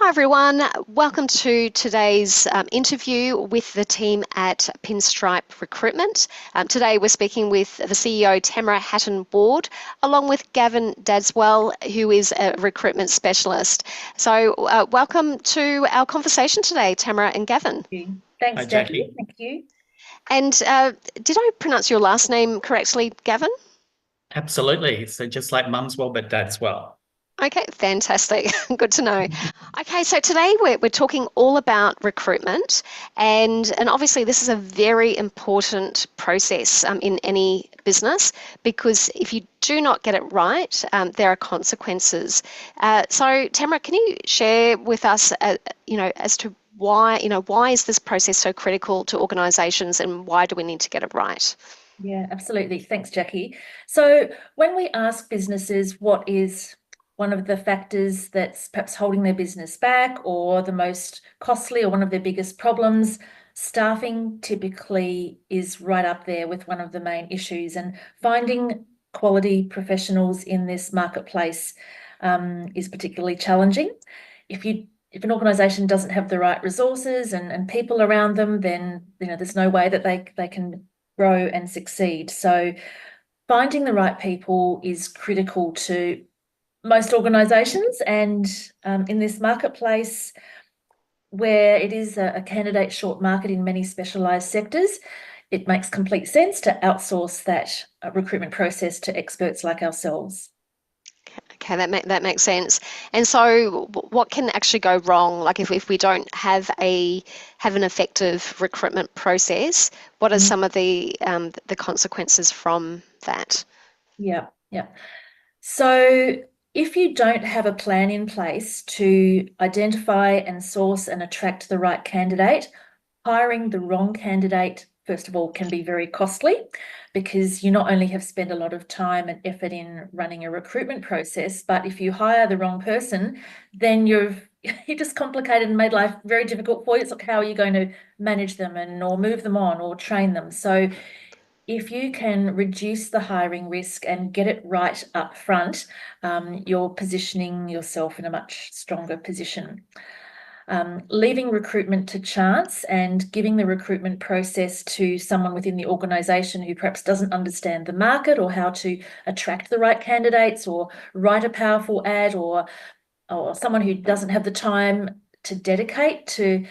Hi everyone, welcome to today's interview with the team at Pinstripe Recruitment. Today we're speaking with the CEO Tamara Hatton-Ward along with Gavin Dadswell, who is a recruitment specialist. So welcome to our conversation today, Tamara and Gavin. Thanks, Hi, Jacqui. Jacqui. Thank you. And did I pronounce your last name correctly, Gavin? Absolutely. So just like mum's well, but dad's well. Okay, fantastic. Good to know. Okay, so today we're talking all about recruitment, and obviously this is a very important process in any business, because if you do not get it right, there are consequences. So Tamara, can you share with us, as to why is this process so critical to organisations, and why do we need to get it right? Yeah, absolutely. Thanks, Jacqui. So when we ask businesses what is one of the factors that's perhaps holding their business back, or the most costly, or one of their biggest problems, staffing typically is right up there with one of the main issues. And finding quality professionals in this marketplace is particularly challenging. If an organisation doesn't have the right resources and people around them, then there's no way that they can grow and succeed. So finding the right people is critical to most organisations, and in this marketplace where it is a candidate short market in many specialised sectors, it makes complete sense to outsource that recruitment process to experts like ourselves. Okay, that makes sense. And so, what can actually go wrong? Like, if we don't have an effective recruitment process, what are some of the consequences from that? Yeah, yeah. So if you don't have a plan in place to identify and source and attract the right candidate, hiring the wrong candidate, first of all, can be very costly, because you not only have spent a lot of time and effort in running a recruitment process, but if you hire the wrong person, then you just complicated and made life very difficult for you. It's like, how are you going to manage them or move them on or train them? So if you can reduce the hiring risk and get it right up front, you're positioning yourself in a much stronger position. Leaving recruitment to chance and giving the recruitment process to someone within the organisation who perhaps doesn't understand the market, or how to attract the right candidates, or write a powerful ad, or someone who doesn't have the time to dedicate to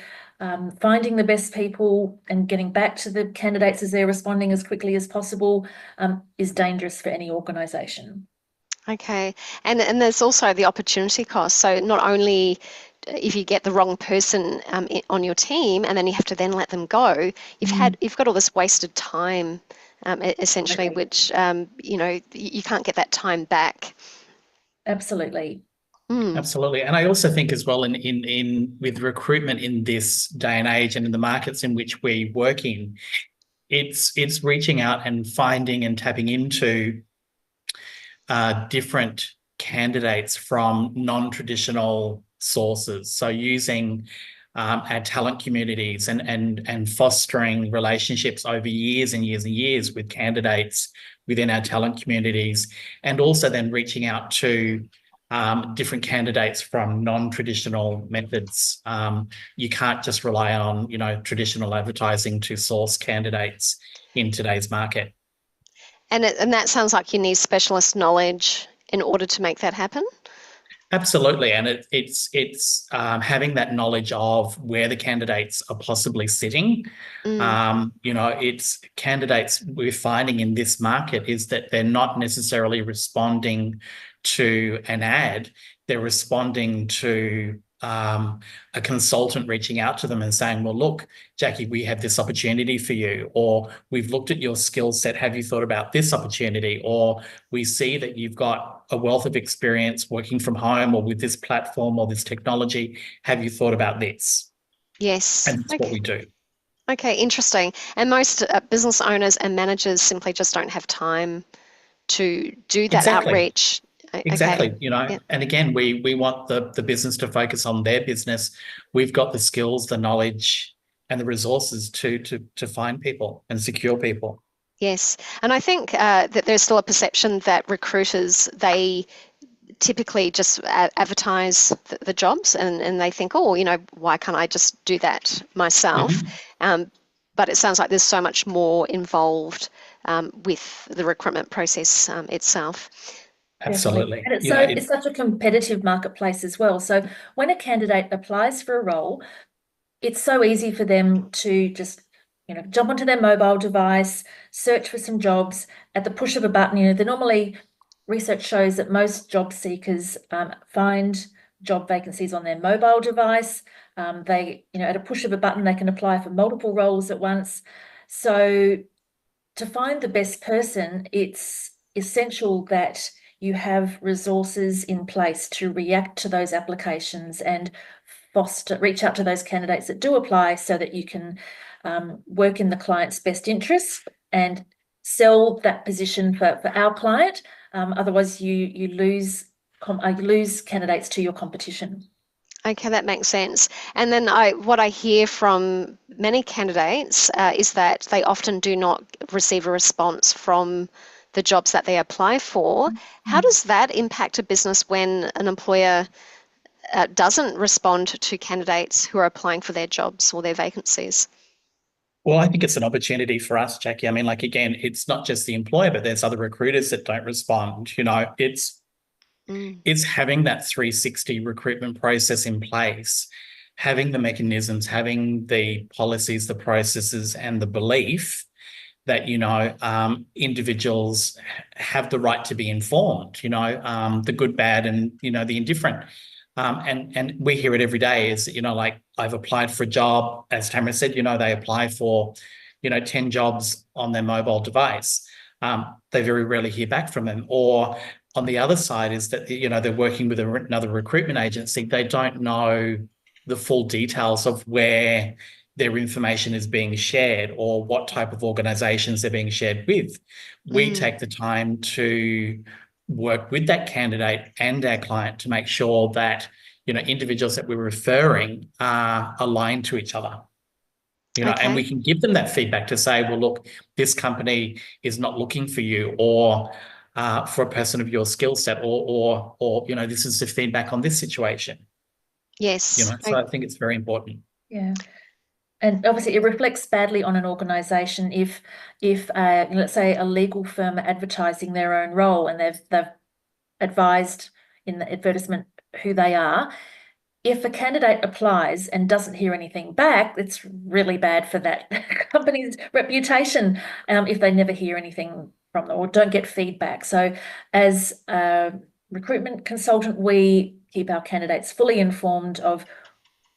finding the best people and getting back to the candidates as they're responding as quickly as possible, is dangerous for any organisation. Okay, and there's also the opportunity cost. So not only if you get the wrong person on your team, and then you have to then let them go, you've got all this wasted time, essentially, Okay. which you can't get that time back. Absolutely. Absolutely. And I also think as well in with recruitment in this day and age and in the markets in which we work in, it's reaching out and finding and tapping into different candidates from non-traditional sources. So using our talent communities and fostering relationships over years and years and years with candidates within our talent communities, and also then reaching out to different candidates from non-traditional methods. You can't just rely on, traditional advertising to source candidates in today's market. And that sounds like you need specialist knowledge in order to make that happen. Absolutely, and it's having that knowledge of where the candidates are possibly sitting. It's candidates we're finding in this market is that they're not necessarily responding to an ad; they're responding to a consultant reaching out to them and saying, well, look, Jacqui, we have this opportunity for you, or we've looked at your skill set. Have you thought about this opportunity? Or we see that you've got a wealth of experience working from home or with this platform or this technology. Have you thought about this? Yes. And that's what Okay. we do. Okay, interesting. And most business owners and managers simply just don't have time to do that Exactly. outreach. Okay. Exactly. Yeah. And again, we want the business to focus on their business. We've got the skills, the knowledge, and the resources to find people and secure people. Yes. And I think that there's still a perception that recruiters, typically just advertise the jobs, and they think, oh, why can't I just do that myself? But it sounds like there's so much more involved with the recruitment process itself. Absolutely. And it's such a competitive marketplace as well. So when a candidate applies for a role, it's so easy for them to just, jump onto their mobile device, search for some jobs at the push of a button. Research shows that most job seekers find job vacancies on their mobile device. At a push of a button, they can apply for multiple roles at once. So to find the best person, it's essential that you have resources in place to react to those applications and reach out to those candidates that do apply, so that you can work in the client's best interests and sell that position for our client. Otherwise, you lose candidates to your competition. Okay, that makes sense. And then what I hear from many candidates is that they often do not receive a response from the jobs that they apply for. How does that impact a business when an employer doesn't respond to candidates who are applying for their jobs or their vacancies? Well, I think it's an opportunity for us, Jacqui. I mean, again, it's not just the employer, but there's other recruiters that don't respond. It's having that 360 recruitment process in place, having the mechanisms, having the policies, the processes, and the belief that, individuals have the right to be informed, the good, bad, and, the indifferent. And we hear it every day is, I've applied for a job, as Tamara said, they apply for, 10 jobs on their mobile device. They very rarely hear back from them. Or on the other side is that, they're working with another recruitment agency. They don't know the full details of where their information is being shared or what type of organisations they're being shared with. We take the time to work with that candidate and our client to make sure that, individuals that we're referring are aligned to each other. And we can give them that feedback to say, well, look, this company is not looking for you, or for a person of your skill set, or this is the feedback on this situation. Yes. So I think it's very important. Yeah. And obviously it reflects badly on an organisation if let's say a legal firm are advertising their own role and they've advised in the advertisement who they are. If a candidate applies and doesn't hear anything back, it's really bad for that company's reputation if they never hear anything from them or don't get feedback. So as a recruitment consultant, we keep our candidates fully informed of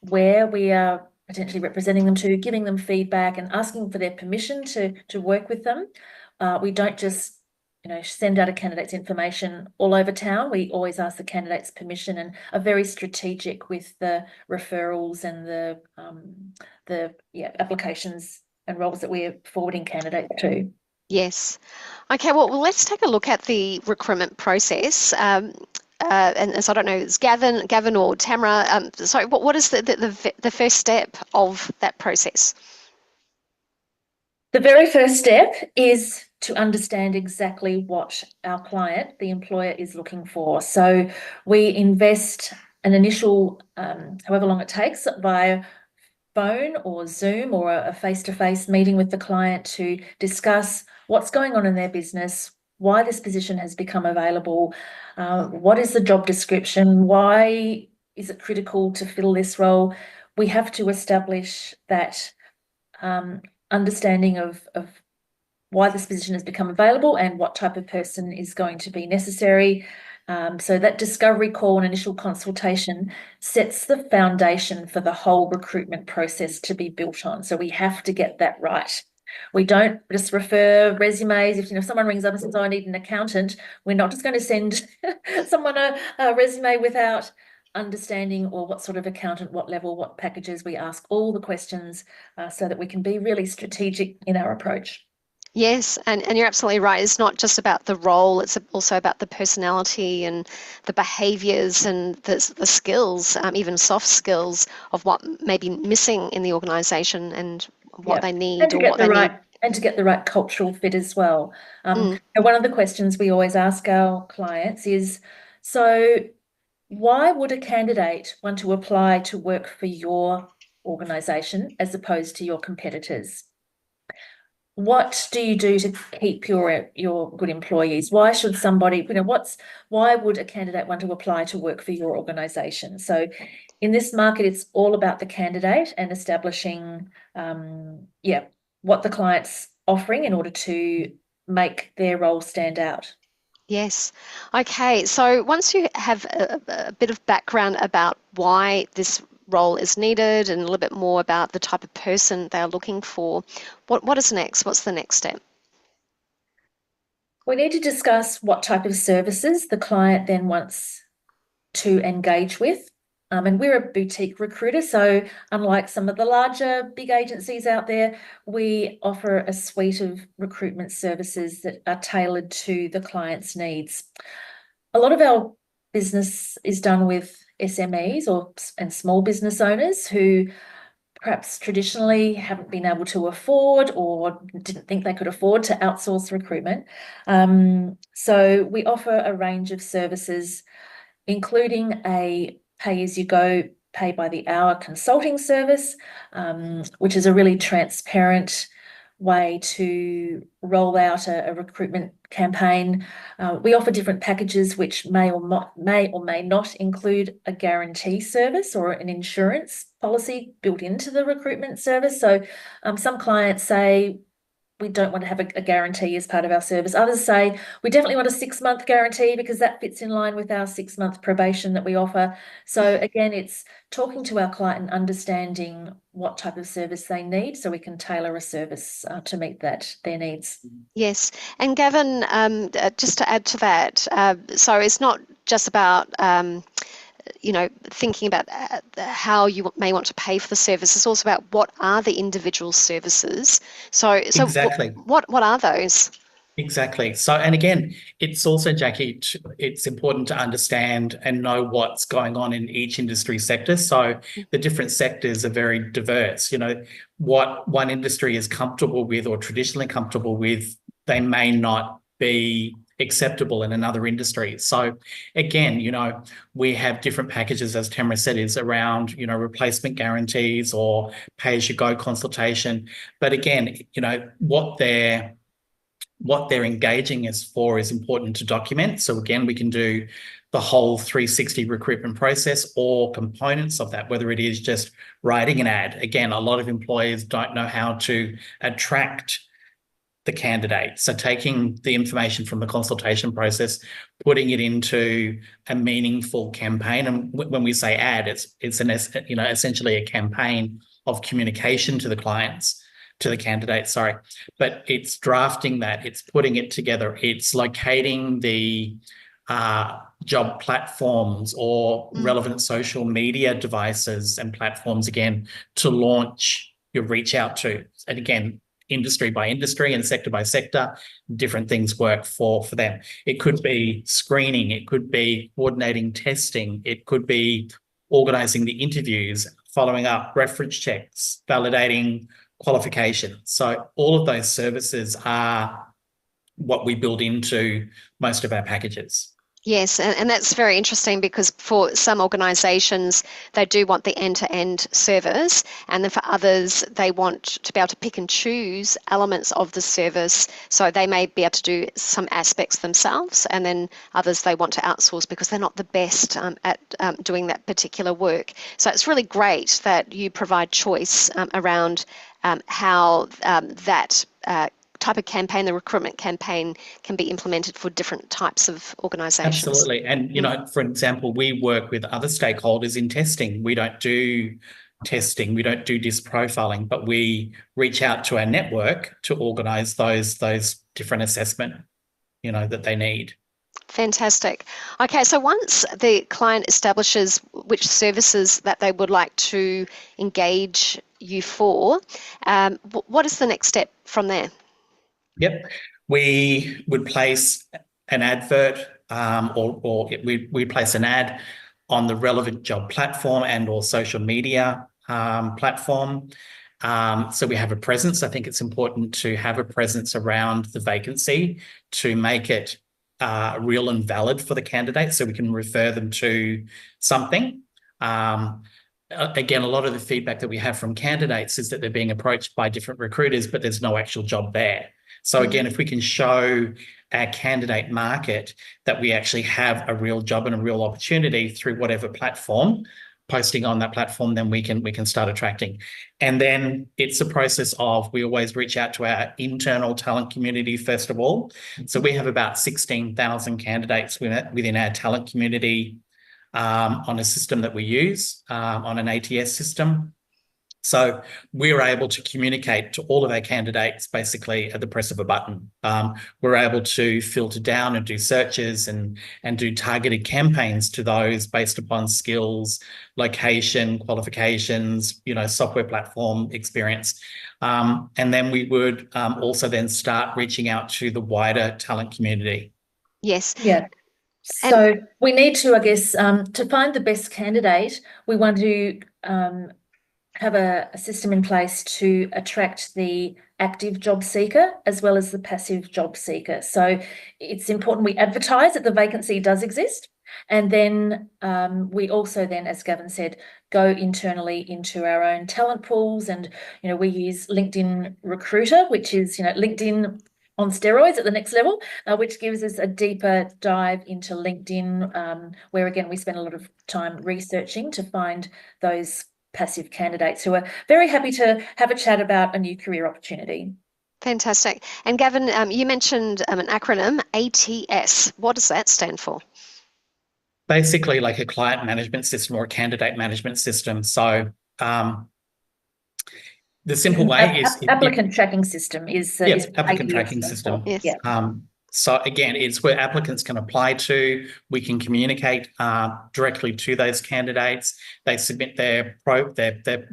where we are potentially representing them to, giving them feedback and asking for their permission to work with them. We don't just send out a candidate's information all over town. We always ask the candidate's permission and are very strategic with the referrals and the applications and roles that we're forwarding candidates to. Yes. Okay, well, let's take a look at the recruitment process. And so I don't know, it's Gavin or Tamara. Sorry, what is the first step of that process? The very first step is to understand exactly what our client, the employer, is looking for. So we invest an initial, however long it takes, via phone or Zoom or a face-to-face meeting with the client to discuss what's going on in their business, why this position has become available, what is the job description, why is it critical to fill this role. We have to establish that understanding of why this position has become available and what type of person is going to be necessary. So that discovery call and initial consultation sets the foundation for the whole recruitment process to be built on. So we have to get that right. We don't just refer resumes. If someone rings up and says, "Oh, I need an accountant," we're not just going to send someone a resume without understanding or what sort of accountant, what level, what packages. We ask all the questions so that we can be really strategic in our approach. Yes, and you're absolutely right. It's not just about the role, it's also about the personality and the behaviours and the skills, even soft skills of what may be missing in the organisation and what they need and to get the right cultural fit as well. One of the questions we always ask our clients is, So why would a candidate want to apply to work for your organisation as opposed to your competitors? What do you do to keep your good employees? Why should somebody, why would a candidate want to apply to work for your organisation? So in this market, it's all about the candidate and establishing, what the client's offering in order to make their role stand out. Yes. Okay. So once you have a bit of background about why this role is needed and a little bit more about the type of person they are looking for, what is next? What's the next step? We need to discuss what type of services the client then wants to engage with. And we're a boutique recruiter, so unlike some of the larger big agencies out there, we offer a suite of recruitment services that are tailored to the client's needs. A lot of our business is done with SMEs and small business owners who perhaps traditionally haven't been able to afford or didn't think they could afford to outsource recruitment. So we offer a range of services, including a pay-as-you-go, pay-by-the-hour consulting service, which is a really transparent way to roll out a recruitment campaign. We offer different packages which may or may not include a guarantee service or an insurance policy built into the recruitment service. So some clients say, we don't want to have a guarantee as part of our service. Others say, we definitely want a 6-month guarantee because that fits in line with our 6-month probation that we offer. So again, it's talking to our client and understanding what type of service they need so we can tailor a service to meet their needs. Yes. And Gavin, just to add to that, so it's not just about thinking about how you may want to pay for the service. It's also about what are the individual services. So Exactly. What are those? Exactly. So, and again, it's also, Jacqui, it's important to understand and know what's going on in each industry sector. So the different sectors are very diverse. What one industry is comfortable with or traditionally comfortable with, they may not be acceptable in another industry. So again, we have different packages, as Tamara said, is around, replacement guarantees or pay-as-you-go consultation. But again, what they're engaging us for is important to document. So again, we can do the whole 360 recruitment process or components of that, whether it is just writing an ad. Again, a lot of employers don't know how to attract the candidate. So taking the information from the consultation process, putting it into a meaningful campaign. And when we say ad, it's essentially a campaign of communication to the clients, to the candidate, sorry. But it's drafting that, it's putting it together, it's locating the job platforms or relevant social media devices and platforms, again, to launch your reach out to. And again, industry by industry and sector by sector, different things work for them. It could be screening, it could be coordinating testing, it could be organising the interviews, following up reference checks, validating qualifications. So all of those services are what we build into most of our packages. Yes, and that's very interesting because for some organisations, they do want the end-to-end service, and then for others, they want to be able to pick and choose elements of the service. So they may be able to do some aspects themselves, and then others they want to outsource because they're not the best at doing that particular work. So it's really great that you provide choice around how that type of campaign, the recruitment campaign, can be implemented for different types of organisations. Absolutely. And, for example, we work with other stakeholders in testing. We don't do testing, we don't do disc profiling, but we reach out to our network to organise those different assessment, that they need. Fantastic. Okay, so once the client establishes which services that they would like to engage you for, what is the next step from there? Yep. We would place an advert or we place an ad on the relevant job platform and or social media platform. So we have a presence. I think it's important to have a presence around the vacancy to make it real and valid for the candidate, so we can refer them to something. Again, a lot of the feedback that we have from candidates is that they're being approached by different recruiters, but there's no actual job there. So again, if we can show our candidate market that we actually have a real job and a real opportunity through whatever platform, posting on that platform, then we can start attracting. And then it's a process of, we always reach out to our internal talent community first of all. So we have about 16,000 candidates within our talent community on a system that we use, on an ATS system. So we're able to communicate to all of our candidates basically at the press of a button. We're able to filter down and do searches and do targeted campaigns to those based upon skills, location, qualifications, software platform experience. And then we would also then start reaching out to the wider talent community. Yes. Yeah. So we need to, I guess, to find the best candidate, we want to have a system in place to attract the active job seeker as well as the passive job seeker. So it's important we advertise that the vacancy does exist. And then we also then, as Gavin said, go internally into our own talent pools. And, we use LinkedIn Recruiter, which is, LinkedIn on steroids at the next level, which gives us a deeper dive into LinkedIn, where, again, we spend a lot of time researching to find those passive candidates who are very happy to have a chat about a new career opportunity. Fantastic. And Gavin, you mentioned an acronym, ATS. What does that stand for? Basically like a client management system or a candidate management system. So the simple way is applicant tracking system is applicant tracking system. Yes. Yeah. So again, it's where applicants can apply to. We can communicate directly to those candidates. They submit their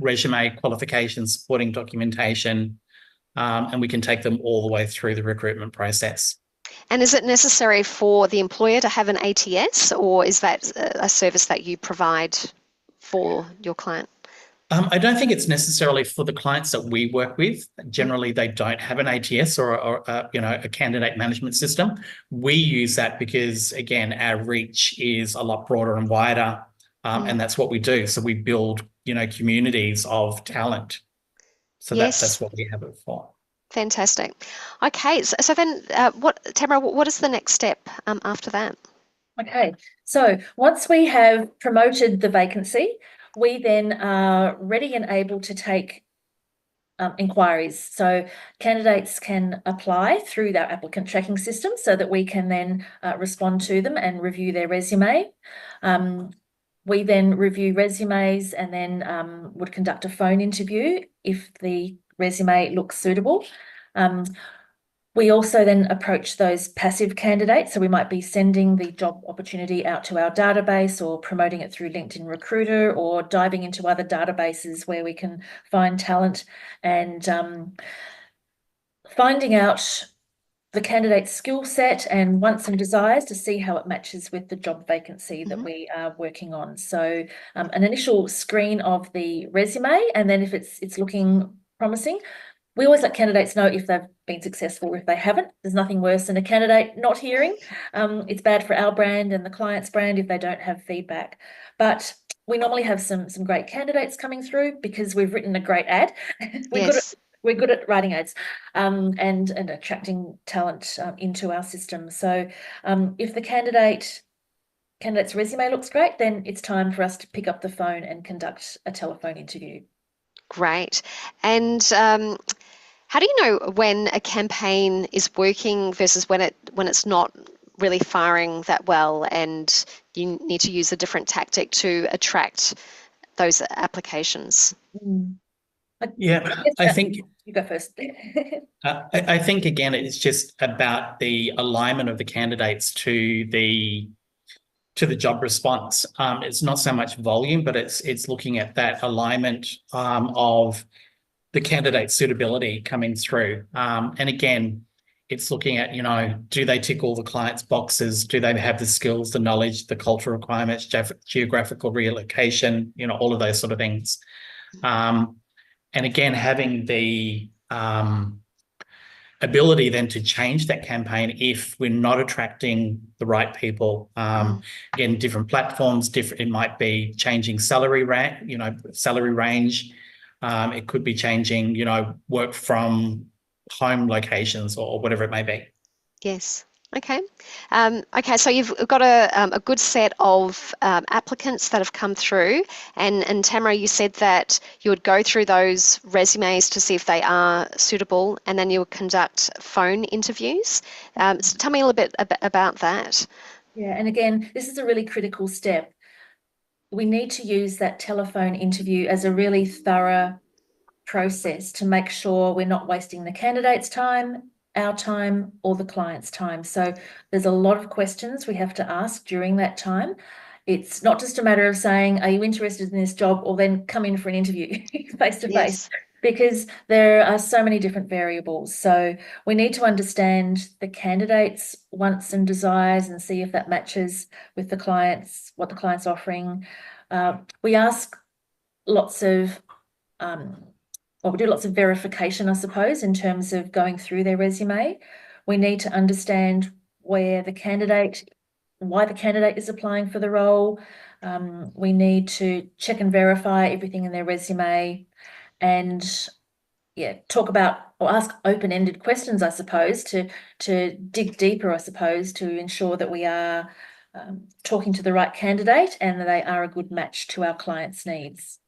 resume, qualifications, supporting documentation, and we can take them all the way through the recruitment process. And is it necessary for the employer to have an ATS, or is that a service that you provide for your client? I don't think it's necessarily for the clients that we work with. Generally, they don't have an ATS or a candidate management system. We use that because, again, our reach is a lot broader and wider, and that's what we do. So we build, communities of talent. So yes. that's what we have it for. Fantastic. Okay, so then, Tamara, what is the next step after that? Okay, so once we have promoted the vacancy, we then are ready and able to take inquiries. So candidates can apply through our applicant tracking system so that we can then respond to them and review their resume. We then review resumes and then would conduct a phone interview if the resume looks suitable. We also then approach those passive candidates. So we might be sending the job opportunity out to our database or promoting it through LinkedIn Recruiter or diving into other databases where we can find talent and finding out the candidate's skill set and wants and desires to see how it matches with the job vacancy that we are working on. So an initial screen of the resume, and then if it's looking promising, we always let candidates know if they've been successful or if they haven't. There's nothing worse than a candidate not hearing. It's bad for our brand and the client's brand if they don't have feedback. But we normally have some great candidates coming through because we've written a great ad. We're good at writing ads and attracting talent into our system. So if the candidate's resume looks great, then it's time for us to pick up the phone and conduct a telephone interview. Great. And how do you know when a campaign is working versus when it's not really firing that well and you need to use a different tactic to attract those applications? I think you go first. I think again it's just about the alignment of the candidates to the job response. It's not so much volume, but it's looking at that alignment of the candidate's suitability coming through. And again, it's looking at, do they tick all the client's boxes? Do they have the skills, the knowledge, the cultural requirements, geographical relocation, all of those sort of things. And again, having the ability then to change that campaign if we're not attracting the right people. Again, different platforms, it might be changing salary range. It could be changing, work from home locations or whatever it may be. Yes. Okay. Okay, so you've got a good set of applicants that have come through, and Tamara, you said that you would go through those resumes to see if they are suitable, and then you would conduct phone interviews. So tell me a little bit about that. Yeah, and again, this is a really critical step. We need to use that telephone interview as a really thorough process to make sure we're not wasting the candidate's time, our time, or the client's time. So there's a lot of questions we have to ask during that time. It's not just a matter of saying, are you interested in this job, or then come in for an interview face to face, because there are so many different variables. So we need to understand the candidate's wants and desires and see if that matches with the client's, what the client's offering. We ask lots of we do lots of verification, I suppose, in terms of going through their resume. We need to understand why the candidate is applying for the role. We need to check and verify everything in their resume, and talk about or ask open-ended questions, I suppose, to dig deeper, I suppose, to ensure that we are talking to the right candidate and that they are a good match to our client's needs.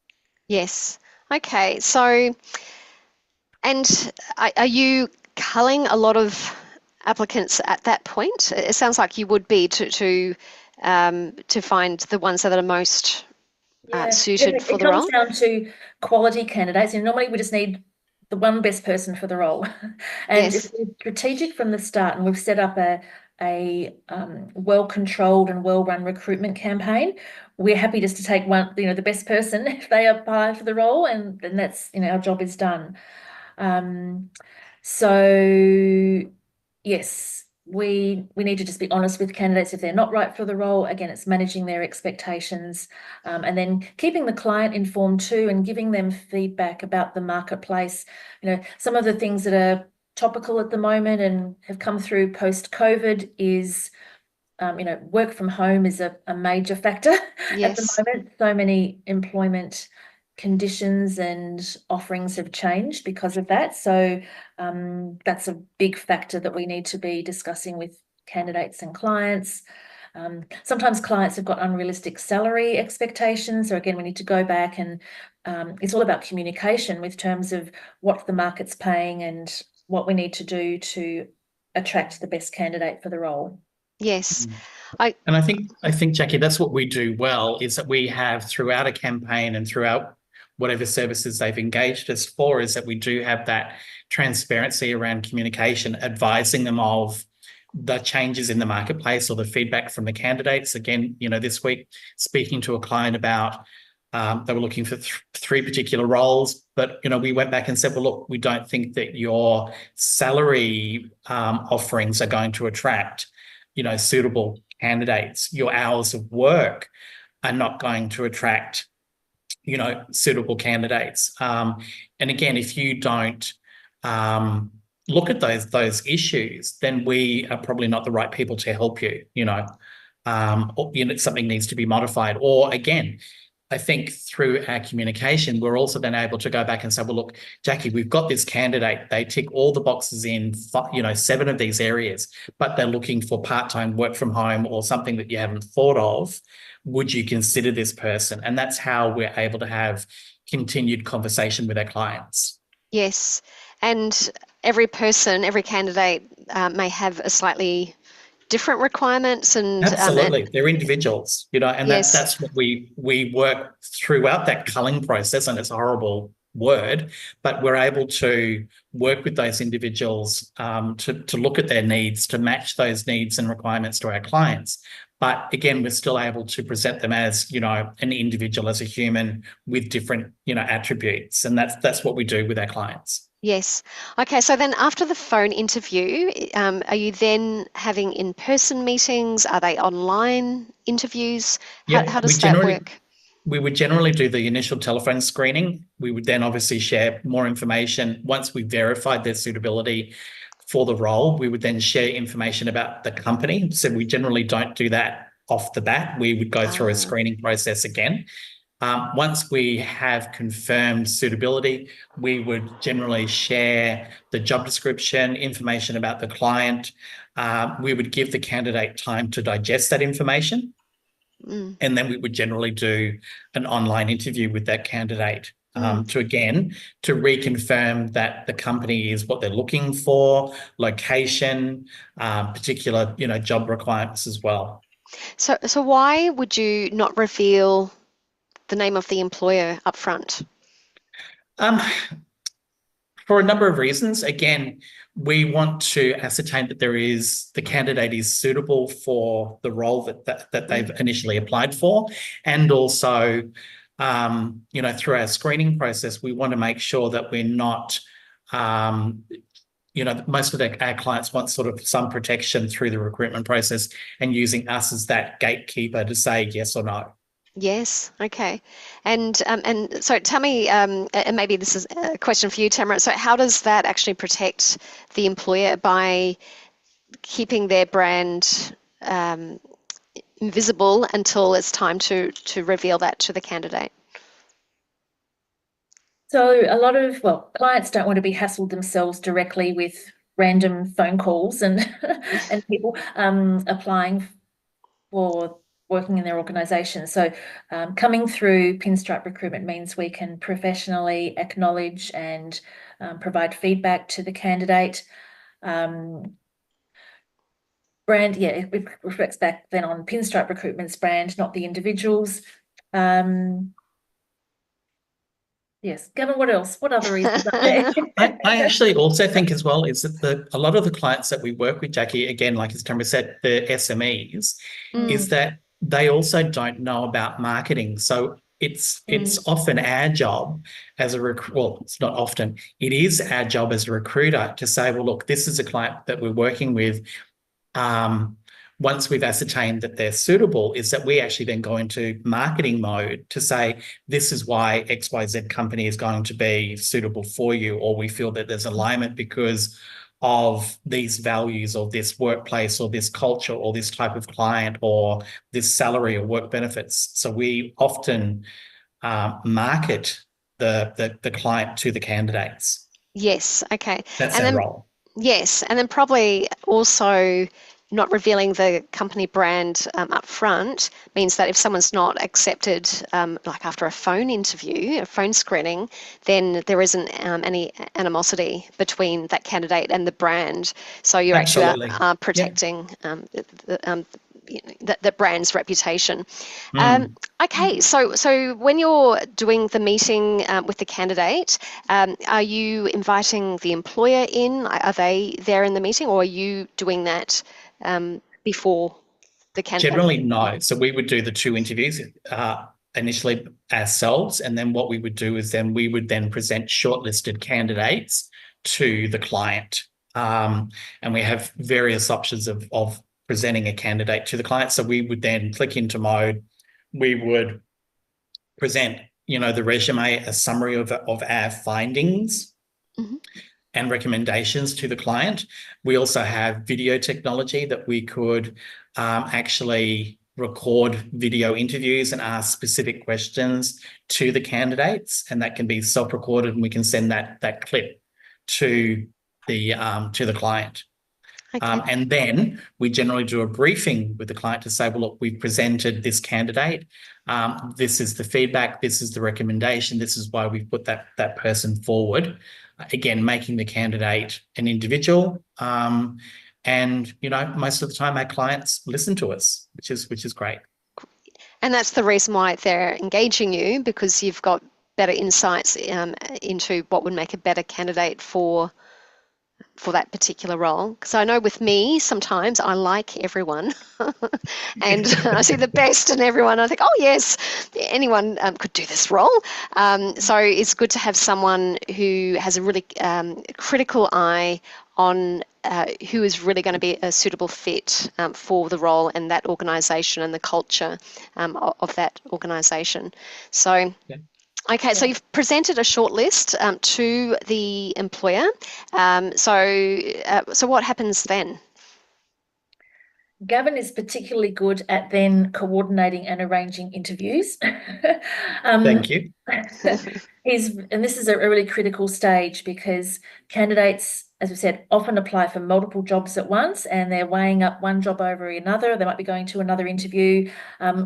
Yes. Okay, so, and are you culling a lot of applicants at that point? It sounds like you would be to find the ones that are most suited for the role. It comes down to quality candidates, and normally we just need the one best person for the role. And if we're strategic from the start, and we've set up a well-controlled and well-run recruitment campaign, we're happy just to take one, the best person if they apply for the role, and then that's, our job is done. So yes, we need to just be honest with candidates if they're not right for the role. Again, it's managing their expectations, and then keeping the client informed too, and giving them feedback about the marketplace. Some of the things that are topical at the moment and have come through post-COVID is, work from home is a major factor at the moment. So many employment conditions and offerings have changed because of that. So that's a big factor that we need to be discussing with candidates and clients. Sometimes clients have got unrealistic salary expectations. So again, we need to go back and it's all about communication with terms of what the market's paying and what we need to do to attract the best candidate for the role. Yes. I think, Jacqui, that's what we do well, is that we have throughout a campaign and throughout whatever services they've engaged us for, is that we do have that transparency around communication, advising them of the changes in the marketplace or the feedback from the candidates. Again, this week, speaking to a client about they were looking for three particular roles, but we went back and said, well, look, we don't think that your salary offerings are going to attract suitable candidates. Your hours of work are not going to attract suitable candidates. And again, if you don't look at those issues, then we are probably not the right people to help you. Something needs to be modified. Or again, I think through our communication, we're also then able to go back and say, well, look, Jacqui, we've got this candidate. They tick all the boxes in, 7 of these areas, but they're looking for part-time work from home or something that you haven't thought of. Would you consider this person? And that's how we're able to have continued conversation with our clients. Yes. And every candidate may have a slightly different requirements, and absolutely, they're individuals, and that's what we work throughout that culling process. And it's a horrible word, but we're able to work with those individuals to look at their needs, to match those needs and requirements to our clients. But again, we're still able to present them as an individual, as a human with different attributes, and that's what we do with our clients. Yes. Okay, so then after the phone interview, are you then having in-person meetings? Are they online interviews? How does that work? We would generally do the initial telephone screening. We would then obviously share more information once we verified their suitability for the role, we would then share information about the company. So we generally don't do that off the bat. We would go through a screening process again. Once we have confirmed suitability, we would generally share the job description, information about the client. We would give the candidate time to digest that information. And then we would generally do an online interview with that candidate to reconfirm that the company is what they're looking for, location, particular, job requirements as well. So why would you not reveal the name of the employer up front? For a number of reasons. Again, we want to ascertain that the candidate is suitable for the role that they've initially applied for, and also, through our screening process, we want to make sure that we're not. Most of our clients want sort of some protection through the recruitment process, and using us as that gatekeeper to say yes or no. Yes. Okay. And so tell me, and maybe this is a question for you, Tamara. So how does that actually protect the employer by keeping their brand invisible until it's time to reveal that to the candidate? So a lot of, clients don't want to be hassled themselves directly with random phone calls and people applying for working in their organisation. So coming through Pinstripe Recruitment means we can professionally acknowledge and provide feedback to the candidate. Brand, it reflects back then on Pinstripe Recruitment's brand, not the individuals. Yes, Gavin, what else? What other reasons are there? I actually also think as well is that a lot of the clients that we work with, Jacqui, again, like as Tamara said, the SMEs, is that they also don't know about marketing. So it's often our job as a it's not often, it is our job as a recruiter to say, well, look, this is a client that we're working with. Once we've ascertained that they're suitable, is that we actually then go into marketing mode to say, this is why XYZ company is going to be suitable for you, or we feel that there's alignment because of these values or this workplace or this culture or this type of client or this salary or work benefits. So we often market the client to the candidates. Yes. Okay. That's our role. Yes. And then probably also not revealing the company brand up front means that if someone's not accepted, like after a phone interview, a phone screening, then there isn't any animosity between that candidate and the brand. So you're Absolutely. actually protecting the brand's reputation. Okay, so when you're doing the meeting with the candidate, are you inviting the employer in? Are they there in the meeting, or are you doing that before the candidate? Generally, no. So we would do the two interviews initially ourselves, and then what we would do is then we would then present shortlisted candidates to the client. And we have various options of presenting a candidate to the client. So we would then click into mode. We would present, the resume, a summary of our findings. And recommendations to the client. We also have video technology that we could actually record video interviews and ask specific questions to the candidates, and that can be self-recorded, and we can send that clip to the client. Okay. And then we generally do a briefing with the client to say, well, look, we've presented this candidate. This is the feedback. This is the recommendation. This is why we've put that person forward. Again, making the candidate an individual. And, most of the time our clients listen to us, which is great. And that's the reason why they're engaging you, because you've got better insights into what would make a better candidate for that particular role. Because I know with me, sometimes I like everyone and I see the best in everyone. I think, oh yes, anyone could do this role. So it's good to have someone who has a really critical eye on who is really going to be a suitable fit for the role and that organisation and the culture of that organisation. So. Yeah. Okay, so you've presented a short list to the employer. So what happens then? Gavin is particularly good at then coordinating and arranging interviews. Thank you. And this is a really critical stage because candidates, as we said, often apply for multiple jobs at once and they're weighing up one job over another. They might be going to another interview.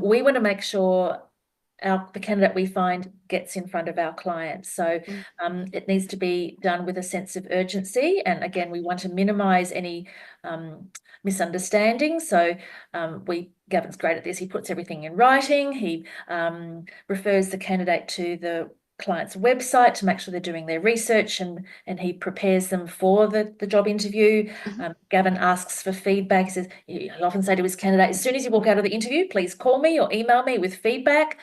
We want to make sure the candidate we find gets in front of our client. So it needs to be done with a sense of urgency. And again, we want to minimise any misunderstanding. So Gavin's great at this. He puts everything in writing. He refers the candidate to the client's website to make sure they're doing their research, and he prepares them for the job interview. Gavin asks for feedback. He says, he'll often say to his candidate, as soon as you walk out of the interview, please call me or email me with feedback.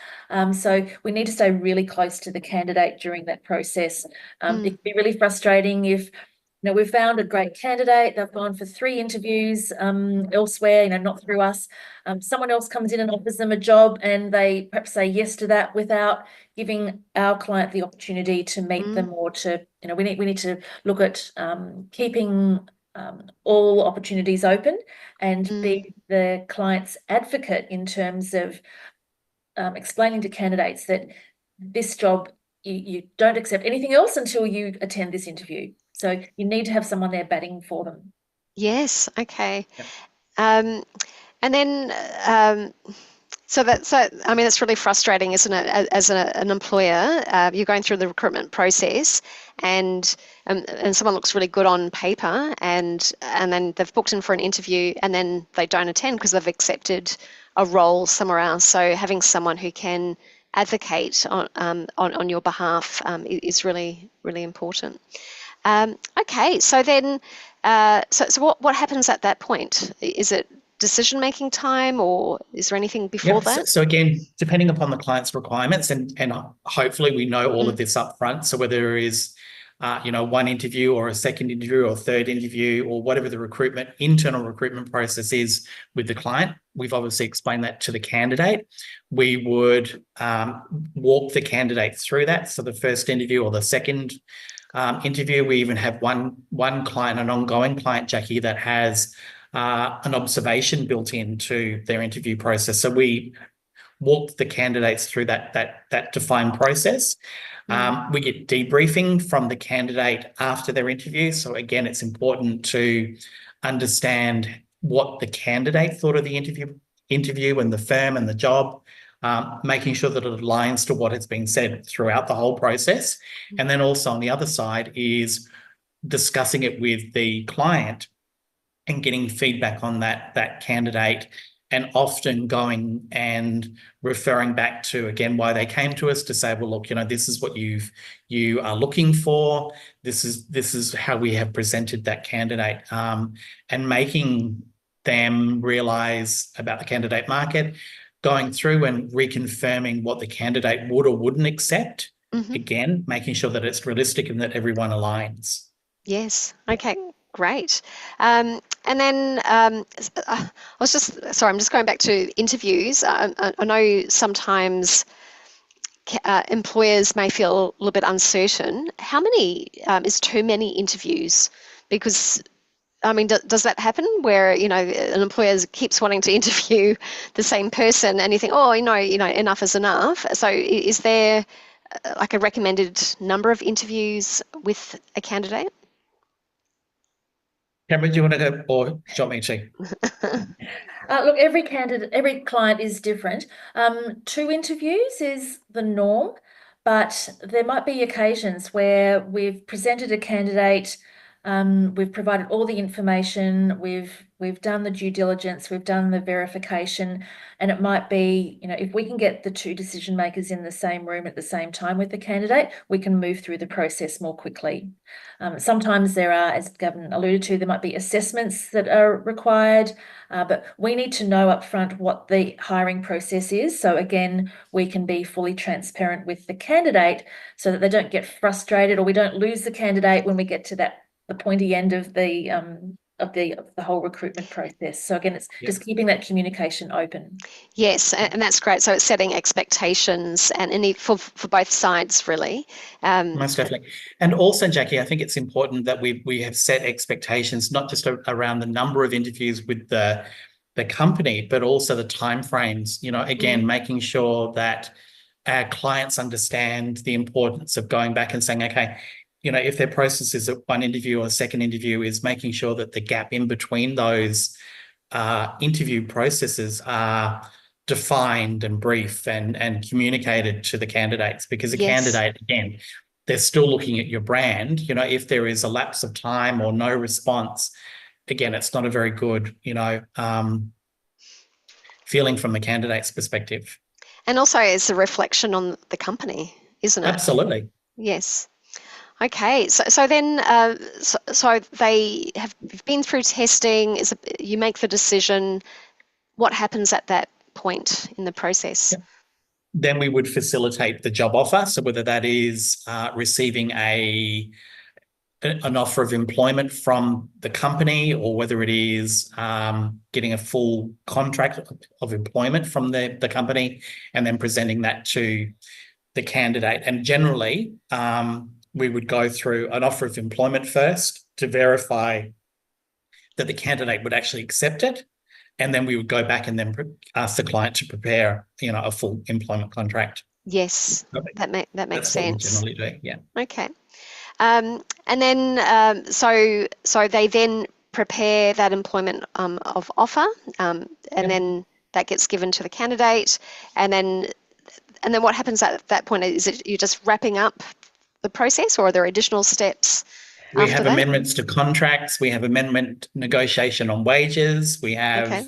So we need to stay really close to the candidate during that process. It can be really frustrating if we've found a great candidate, they've gone for 3 interviews elsewhere, not through us. Someone else comes in and offers them a job and they perhaps say yes to that without giving our client the opportunity to meet them, or to, we need to look at keeping all opportunities open and be the client's advocate in terms of explaining to candidates that this job, you don't accept anything else until you attend this interview. So you need to have someone there batting for them. Yes. Okay. Yep. And then, it's really frustrating, isn't it? As an employer, you're going through the recruitment process, and someone looks really good on paper, and then they've booked in for an interview, and then they don't attend because they've accepted a role somewhere else. So having someone who can advocate on your behalf is really, really important. Okay, so then, so what happens at that point? Is it decision-making time, or is there anything before that? So again, depending upon the client's requirements, and hopefully we know all of this up front. So whether there is, one interview or a second interview or a third interview, or whatever the internal recruitment process is with the client, we've obviously explained that to the candidate. We would walk the candidate through that. So the first interview or the second interview, we even have one client, an ongoing client, Jacqui, that has an observation built into their interview process. So we walk the candidates through that defined process. We get debriefing from the candidate after their interview. So again, it's important to understand what the candidate thought of the interview and the firm and the job, making sure that it aligns to what has been said throughout the whole process. And then also on the other side is discussing it with the client and getting feedback on that candidate, and often going and referring back to, again, why they came to us, to say, well, look, this is what you are looking for. This is how we have presented that candidate, and making them realise about the candidate market, going through and reconfirming what the candidate would or wouldn't accept. Again, making sure that it's realistic and that everyone aligns. Yes. Okay. Great. And then I'm just going back to interviews. I know sometimes employers may feel a little bit uncertain. How many is too many interviews? Because does that happen where, an employer keeps wanting to interview the same person, and you think, enough is enough? So is there like a recommended number of interviews with a candidate? Cameron, do you want to go, or do you want me to? Look, every client is different. 2 interviews is the norm, but there might be occasions where we've presented a candidate, we've provided all the information, we've done the due diligence, we've done the verification, and it might be, if we can get the 2 decision makers in the same room at the same time with the candidate, we can move through the process more quickly. Sometimes there are, as Gavin alluded to, there might be assessments that are required, but we need to know up front what the hiring process is. So again, we can be fully transparent with the candidate so that they don't get frustrated, or we don't lose the candidate when we get to the pointy end of the the whole recruitment process. So again, it's just keeping that communication open. Yes, and that's great. So it's setting expectations and for both sides, really. Most definitely. And also, Jacqui, I think it's important that we have set expectations, not just around the number of interviews with the company, but also the timeframes. You know, again, making sure that our clients understand the importance of going back and saying, okay, you know, if their process is one interview or a second interview, is making sure that the gap in between those interview processes are defined and brief and communicated to the candidates, because a candidate, again, they're still looking at your brand. You know, if there is a lapse of time or no response, again, it's not a very good, you know, feeling from the candidate's perspective. And also it's a reflection on the company, isn't it? Absolutely. Yes. Okay, so then, so they have been through testing. You make the decision. What happens at that point in the process? Then we would facilitate the job offer. So whether that is receiving an offer of employment from the company, or whether it is getting a full contract of employment from the company and then presenting that to the candidate. And generally, we would go through an offer of employment first to verify that the candidate would actually accept it. And then we would go back and then ask the client to prepare, you know, a full employment contract. Yes, that makes sense. That's what we generally do, yeah. Okay. And then, so they then prepare that employment of offer, and then that gets given to the candidate, and then what happens at that point? Is it you're just wrapping up the process, or are there additional steps? We have amendments to contracts. We have amendment negotiation on wages. We have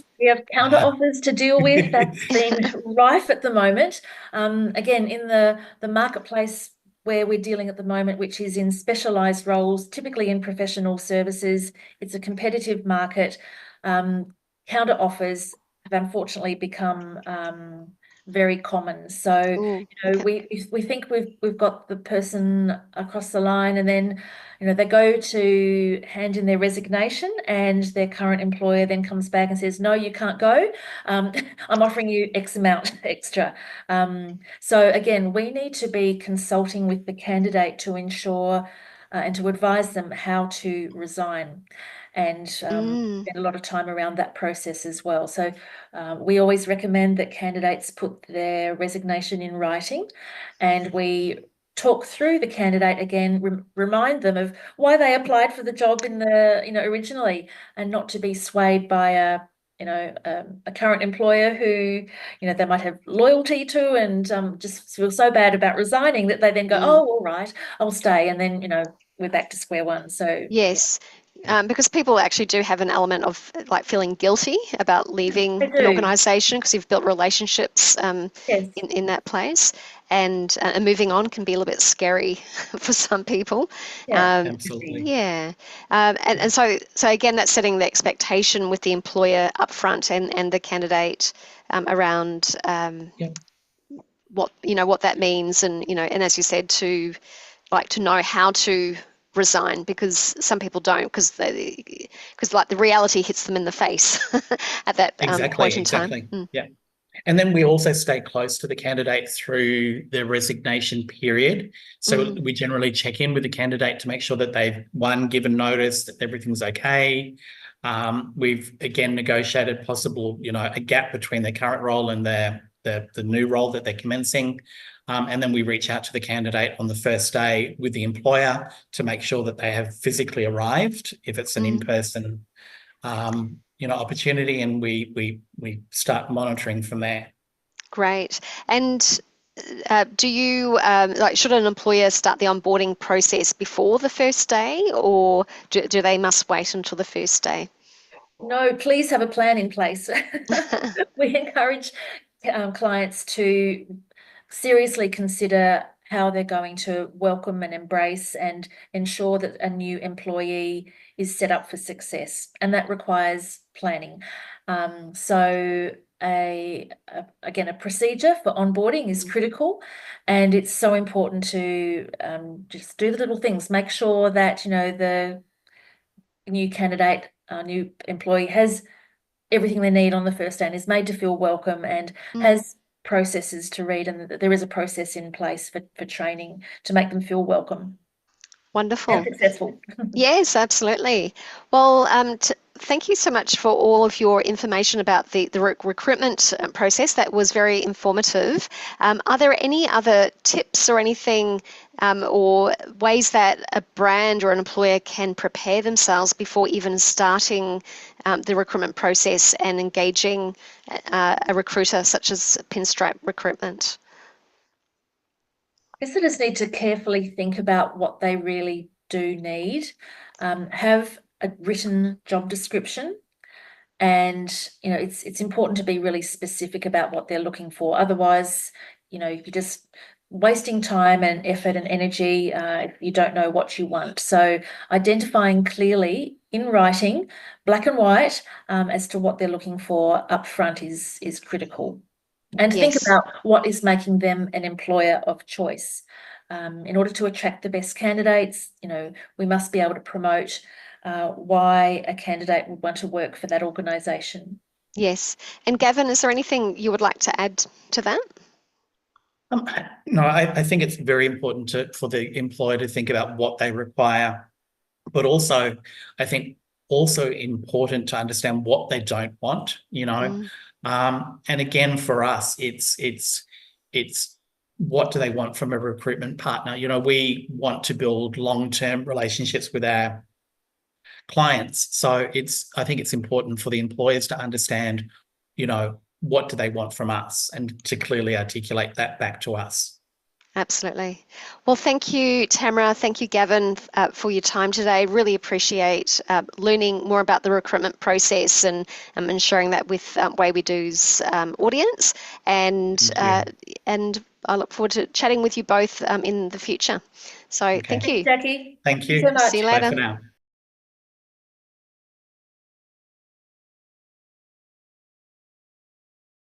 counter offers to deal with. That's been rife at the moment. Again, in the marketplace where we're dealing at the moment, which is in specialised roles, typically in professional services, it's a competitive market. Counter offers have unfortunately become very common. So we think we've got the person across the line, and then they go to hand in their resignation, and their current employer then comes back and says, no, you can't go. I'm offering you X amount extra. So again, we need to be consulting with the candidate to ensure and to advise them how to resign, and spend a lot of time around that process as well. So we always recommend that candidates put their resignation in writing, and we talk through the candidate again, remind them of why they applied for the job in the originally, and not to be swayed by a current employer who they might have loyalty to, and just feel so bad about resigning that they then go, oh, all right, I'll stay, and then we're back to square one. So yes. Because people actually do have an element of like feeling guilty about leaving an organisation, because you've built relationships in that place, and moving on can be a little bit scary for some people. Absolutely. Yeah. And so again, that's setting the expectation with the employer up front and the candidate around what that means, and and as you said, to know how to resign, because some people don't, because like the reality hits them in the face at that point in time. Yeah. And then we also stay close to the candidate through the resignation period. So we generally check in with the candidate to make sure that they've, one, given notice that everything's okay. We've again negotiated possible, a gap between their current role and the new role that they're commencing. And then we reach out to the candidate on the first day with the employer to make sure that they have physically arrived, if it's an in-person opportunity, and we start monitoring from there. Great. And do you should an employer start the onboarding process before the first day, or do they must wait until the first day? No, please have a plan in place. We encourage clients to seriously consider how they're going to welcome and embrace and ensure that a new employee is set up for success, and that requires planning. So again, a procedure for onboarding is critical, and it's so important to just do the little things. Make sure that the new candidate our new employee has everything they need on the first day and is made to feel welcome and Mm. has processes to read, and that there is a process in place for training to make them feel welcome and Wonderful. successful. Yes, absolutely. Well, thank you so much for all of your information about the recruitment process. That was very informative. Are there any other tips or anything or ways that a brand or an employer can prepare themselves before even starting the recruitment process and engaging a recruiter such as Pinstripe Recruitment? I guess they just need to carefully think about what they really do need. Have a written job description, and it's important to be really specific about what they're looking for. Otherwise, you're just wasting time and effort and energy if you don't know what you want. So identifying clearly in writing, black and white, as to what they're looking for up front is critical. And think Yes. about what is making them an employer of choice. In order to attract the best candidates, we must be able to promote why a candidate would want to work for that organisation. Yes. And Gavin, is there anything you would like to add to that? No, I think it's very important for the employer to think about what they require, but also I think also important to understand what they don't want, Mm. And again, for us, it's what do they want from a recruitment partner? We want to build long-term relationships with our clients. So I think it's important for the employers to understand, what do they want from us and to clearly articulate that back to us. Absolutely. Well, thank you, Tamara. Thank you, Gavin, for your time today. Really appreciate learning more about the recruitment process and sharing that with Way We Do's audience. And I look forward to chatting with you both in the future. So thank you. Thanks, Jacqui. Thank you. So much. See you Bye later. for now.